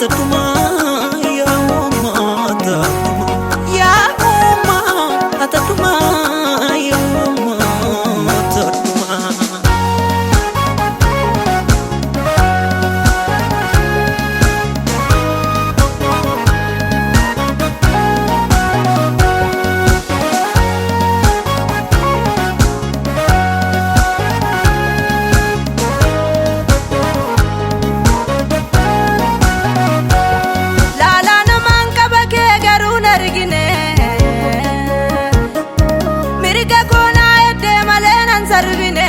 Adduma, yaa Uuma Ati Adduma, yaa Uuma Ati Adduma, yaa Uuma Ati Adduma. Laalaa Namaan Qaba Kee garuu argine. Mirga koonaa eegdee Malee nan Sarbine.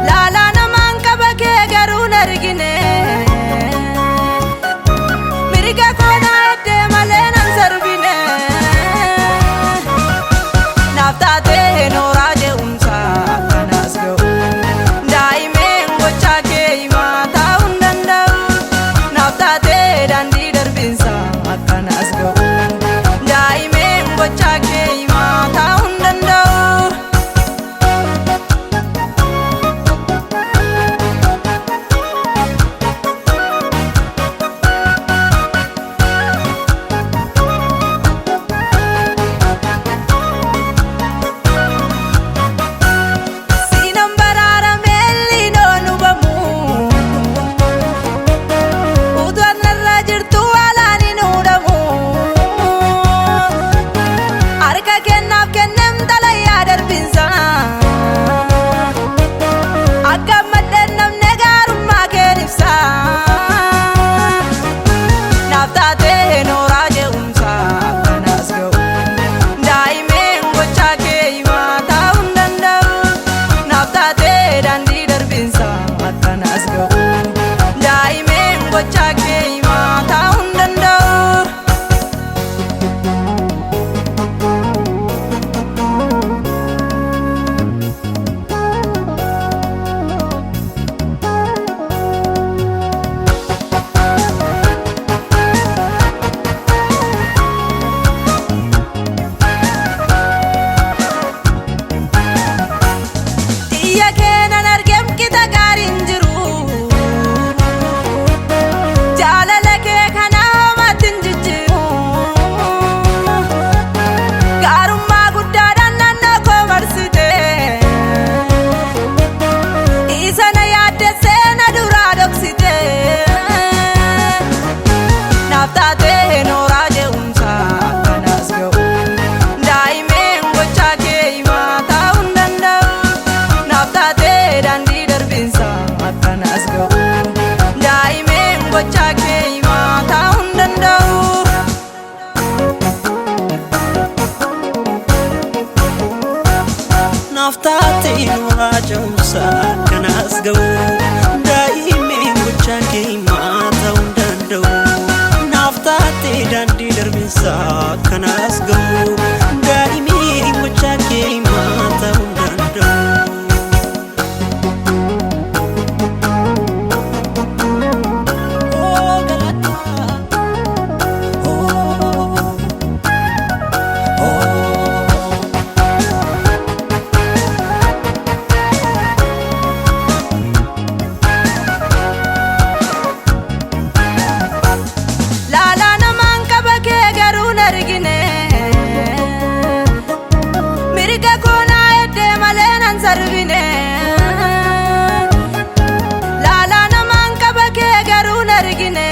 Laalaa Namaan Qaba Kee garuu argine. Mirga koonaa eegdee Malee nan Sarbine. Naaf taatee Nooraa Ce'umsaa akkanas ga'u. Daa'imeen Gochaa kee hima taa'uu danda'u. Naaf taatee daandii darbinsa akkanas ga'u. Daa'imeen Gochaa kee hima taa'uu danda'u. Siinan baraarame liinoon hubamu. Utuun narra jirtu alaan hin hudamu. Harka kennaaf kennem talayyaa darbinsa. Akka maddeen namne gaarummaa keen ibsa. Naaf taatee Nooraa Ce'umsaa akkanas ga'u. Daa'imeen Gochaa kee hima taa'uu danda'u. Naaf taatee daandii darbinsa akkanas ga'u. Daa'imeen Gochaa kee hima taa'uu danda'u. Xiyya keenan argem kita gaariin jiru. Jaalala kee kana homatti hin jijjiiru. Gaarummaa guddaadhaan naannoo koo marsite. Isa na yaaddessee na duraa dhoksite. Naaf taatee Nooraa Ce'umsaa akkanas ga'u. Daa'imeen Gochaa kee hima taa'uu danda'u. Naaf taatee daandii darbinsa akkanas ga'u. Daa'imeen Gochaa kee hima taa'uu danda'u. Naaf taatee Nooraa Ce'umsaa akkanas ga'u. Daa'imeen Gochaa kee hima taa'uu danda'u. Naaf taatee daandii darbinsa akkanas ga'u. Daa'imeen Gochaa kee hima taa'uu danda'u. Oh, galata. Oh, oh. Laalaa Namaan Qaba Kee garuu argine. Mirga koonaa eegdee Malee nan Sarbine. Laalaa Namaan Qaba Kee garuu argine.